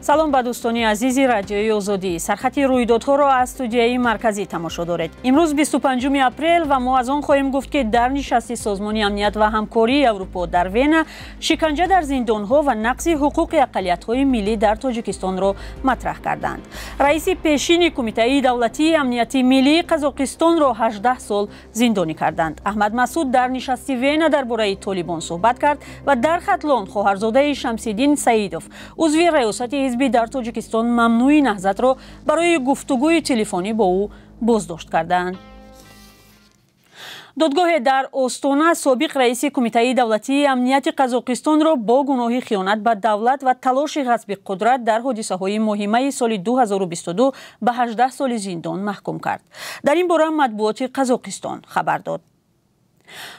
салом ба дӯстони азизи радиои озодӣ. сархати рӯйдодҳоро аз студияи марказӣ тамошо доред. имрӯз 25 апрел ва мо аз он хоҳем гуфт ки дар нишасти созмони амният ва ҳамкории Аврупо дар Вена шиканҷа дар зиндонҳо ва нақзи ҳуқуқи ақалиятҳои миллӣ дар Тоҷикистонро матраҳ карданд. раиси пешини Кумитаи давлатии амнияти миллии Қазоқистонро 18 сол зиндонӣ карданд. Аҳмад Масуд дар нишасти Вена дар бораи Толибон суҳбат кард ва дар хатлон хоҳарзодаи Шамсиддин Саидов узви раёсати ҳизби дар Тоҷикистон мамнӯи наҳзатро барои гуфтугӯи телефонӣ бо ӯ боздошт карданд. додгоҳе дар Остона собиқ раиси Кумитаи давлатии амнияти Қазоқистонро бо гуноҳи хиёнат ба давлат ва талоши ғасби қудрат дар ҳодисаҳои моҳи майи соли 2022 ба 18 соли зиндон маҳкум кард. Дар ин бора матбуоти Қазоқистон хабар дод.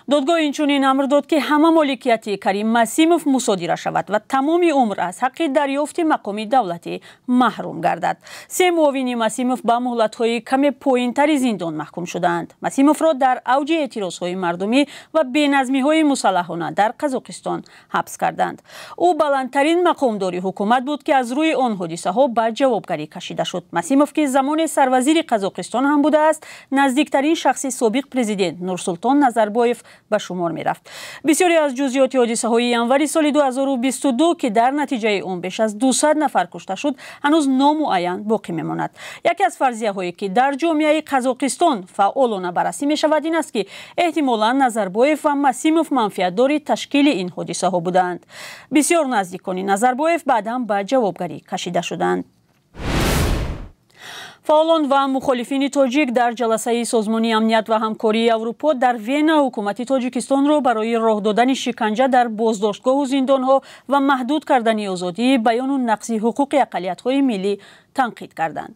додгоҳ инчунин амр дод ки ҳама моликияти Карим Масимов мусодира шавад ва тамоми умр аз ҳаққи дарёфти мақоми давлатӣ маҳрум гардад. се муовини Масимов ба муҳлатҳои каме поинтари зиндон маҳкум шуданд. Масимовро дар авҷи эътирозҳои мардумӣ ва беназмиҳои мусаллаҳона дар Қазоқистон ҳабс карданд. ӯ баландтарин мақомдори ҳукумат буд ки аз рӯи он ҳодисаҳо ба ҷавобгарӣ кашида шуд. Масимов ки замоне сарвазири Қазоқистон ҳам будааст, наздиктарин шахси собиқ президент Нурсултон Назарбоев ба шумор мерафт. бисёре аз ҷузъиёти ҳодисаҳои январи соли 2022 ки дар натиҷаи он беш аз 200 нафар кушта шуд, ҳанӯз номуайян боқӣ мемонад. яке аз фарзияҳое ки дар ҷомеаи Қазоқистон фаъолона баррасӣ мешавад ин аст ки эҳтимолан Назарбоев ва Масимов манфиатдори ташкили ин ҳодисаҳо буданд. бисёр наздикони Назарбоев баъдан ба ҷавобгарӣ кашида шуданд. фаъолон ва мухолифини тоҷик дар ҷаласаи созмони амният ва ҳамкории Аврупо дар Вена ҳукумати Тоҷикистонро барои роҳ додани шиканҷа дар боздоштгоҳу зиндонҳо ва маҳдуд кардани озодии баёну нақзи ҳуқуқи ақалиятҳои миллӣ танқид карданд.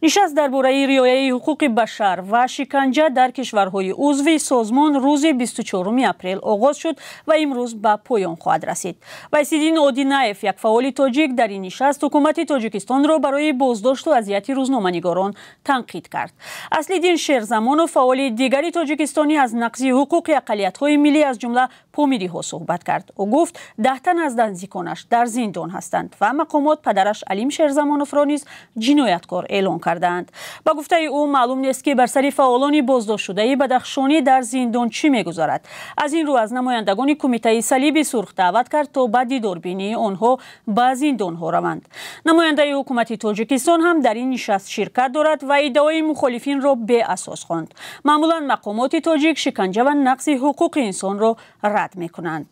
нишаст дар бораи риояи ҳуқуқи башар ва шиканҷа дар кишварҳои узви созмон рӯзи 24 апрел оғоз шуд ва имрӯз ба поён хоҳад расид. Вайсиддин Одинаев, як фаъоли тоҷик, дар ин нишаст ҳукумати Тоҷикистонро барои боздошту азияти рӯзноманигорон танқид кард. Аслиддин Шерзамонов, фаъоли дигари тоҷикистонӣ, аз нақзи ҳуқуқи ақалиятҳои миллӣ аз ҷумла помириҳо суҳбат кард. ӯ гуфт 10 тан аз наздиконаш дар зиндон ҳастанд ва мақомот падараш Алим Шерзамоновро низ ҷинояткор эълон карданд. ба гуфтаи ӯ маълум нест ки бар сари фаъолони боздоштшудаи Бадахшонӣ дар зиндон чӣ мегузарад. аз ин рӯ аз намояндагони Кумитаи Салиби Сурх даъват кард то ба дидорбинии онҳо ба зиндонҳо раванд. намояндаи ҳукумати Тоҷикистон ҳам дар ин нишаст ширкат дорад ва иддаои мухолифинро беасос хонд. маъмулан мақомоти тоҷик шиканҷа ва нақзи ҳуқуқи инсонро рад мекунанд.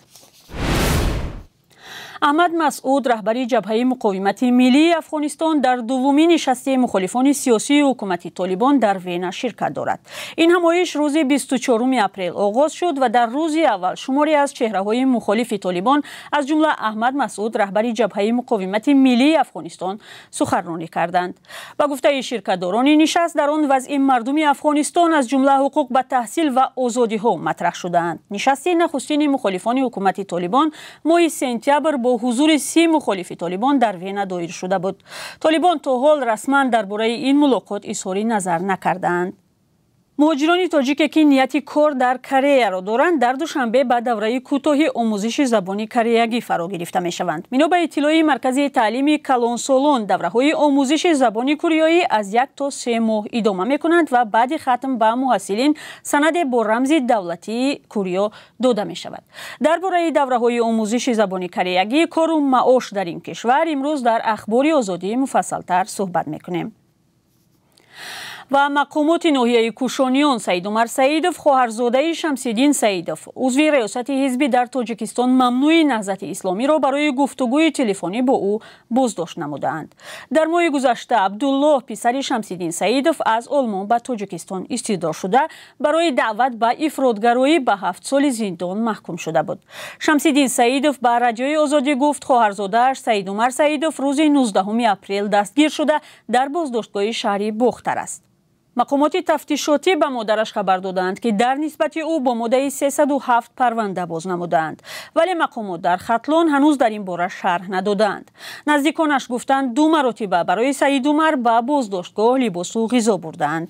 Аҳмад Масуд, раҳбари ҷабҳаи муқовимати миллии Афғонистон, дар дуввумин нишасти мухолифони сиёсии ҳукумати Толибон дар Вена ширкат дорад. ин ҳамоиш рӯзи 24 апрел оғоз шуд ва дар рӯзи аввал шуморе аз чеҳраҳои мухолифи Толибон, аз ҷумла Аҳмад Масуд, раҳбари ҷабҳаи муқовимати миллии Афғонистон, суханронӣ карданд. ба гуфтаи ширкатдорони нишаст, дар он вазъи мардуми Афғонистон аз ҷумла ҳуқуқ ба таҳсил ва озодиҳо матраҳ шудаанд. нишасти нахустини мухолифони ҳукумати Толибон моҳи сентябр бо ҳузури 30 мухолифи Толибон дар Вена доир шуда буд. Толибон то ҳол расман дар бораи ин мулоқот изҳори назар накардаанд. муҳоҷирони тоҷике ки нияти кор дар Кореяро доранд, дар душанбе ба давраи кӯтоҳи омӯзиши забони кореягӣ фаро гирифта мешаванд. бино ба иттилои маркази таълими Калонсолон, давраҳои омӯзиши забони кӯриёӣ аз 1 то 3 моҳ идома мекунанд ва баъди хатм ба муҳассилин санаде бо рамзи давлатии Кӯриё дода мешавад. дар бораи давраҳои омӯзиши забони кореягӣ, кору маош дар ин кишвар имрӯз дар ахбори озодӣ муфассалтар суҳбат мекунем. ва мақомоти ноҳияи Кушониён Саидумар Саидов, хоҳарзодаи Шамсиддин Саидов, узви раёсати ҳизби дар Тоҷикистон мамнӯи наҳзати исломиро барои гуфтугӯи телефонӣ бо ӯ боздошт намудаанд. дар моҳи гузашта Абдуллоҳ, писари Шамсиддин Саидов, аз Олмон ба Тоҷикистон истидор шуда, барои даъват ба ифротгароӣ ба 7 соли зиндон маҳкум шуда буд. Шамсиддин Саидов ба радиои Озодӣ гуфт хоҳарзодааш Саидумар Саидов рӯзи 19 апрел дастгир шуда дар боздоштгоҳи шаҳри Бохтар аст. мақомоти тафтишотӣ ба модараш хабар доданд ки дар нисбати ӯ бо моддаи 307 парванда боз намуданд, вале мақомот дар хатлон ҳанӯз дар ин бора шарҳ надоданд. наздиконаш гуфтанд 2 маротиба барои Саидумар ба боздоштгоҳ либосу ғизо бурданд.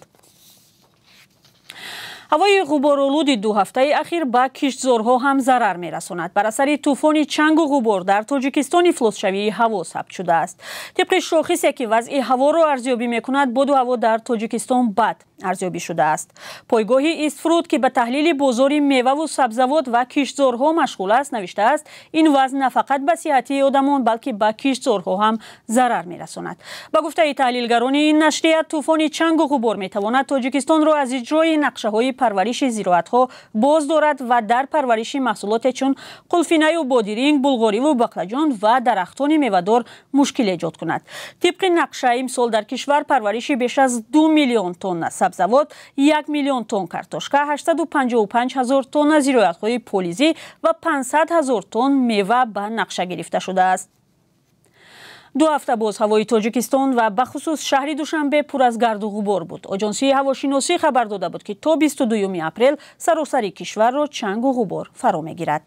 ҳавои ғуборолуди 2 ҳафтаи ахир ба киштзорҳо ҳам зарар мерасонад. Бар асари тӯфони чангу ғубор дар Тоҷикистони флотшавии ҳаво сабт шудааст. Тибқи шохисе ки вазъи ҳаворо арзёбӣ мекунад, боду ҳаво дар Тоҷикистон бад арзёбӣ шудааст. Пойгоҳи Истфруд ки ба таҳлили бозори меваву сабзавот ва киштзорҳо машғул аст, навиштааст, ин вазъ на фақат ба сиҳати одамон, балки ба киштзорҳо ҳам зарар мерасонад. Ба гуфтаи таҳлилгарони ин нашрия, тӯфони чангу ғубор метавонад Тоҷикистонро аз иҷрои нақшаҳои парвариши зироатҳо боз дорад ва дар парвариши маҳсулоте чун қулфинаю бодиринг, булғориву баклаҷон ва дарахтони мевадор мушкил эҷод кунад. Тибқи нақша имсол дар кишвар парвариши беш аз 2 миллион тонна сабзавот, 1 миллион тонн картошка, 855 000 тонна зироатҳои полизӣ ва 500 000 тонн мева ба нақша гирифта шудааст. 2 ҳафта боз ҳавои Тоҷикистон ва бахусус шаҳри Душанбе пур аз гарду ғубор буд. Оҷонсии ҳавошиносӣ хабар дода буд ки то 22 апрел саросари кишварро чангу ғубор фаро мегирад.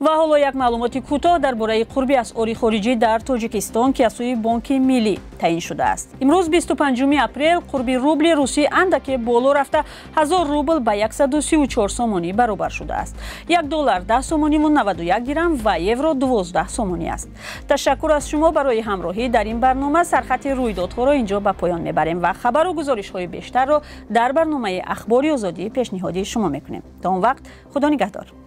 ва ҳоло як маълумоти кӯтоҳ дар бораи қурби асъори хориҷӣ дар Тоҷикистон ки аз сӯи Бонки Миллӣ таъин шудааст. Имрӯз 25 апрел қурби рубли русӣ андаке боло рафта 1000 рубл ба 134 сомонӣ баробар шудааст. $1 10 сомониву 91 дирам ва евро 12 сомонӣ аст. Ташаккур аз шумо барои ҳамроҳӣ дар ин барнома. Сархати рӯйдодҳоро инҷо ба поён мебарем ва хабару гузоришҳои бештарро дар барномаи Ахбори озодӣ пешниҳоди шумо мекунем. Та он вақт худо нигаҳдор.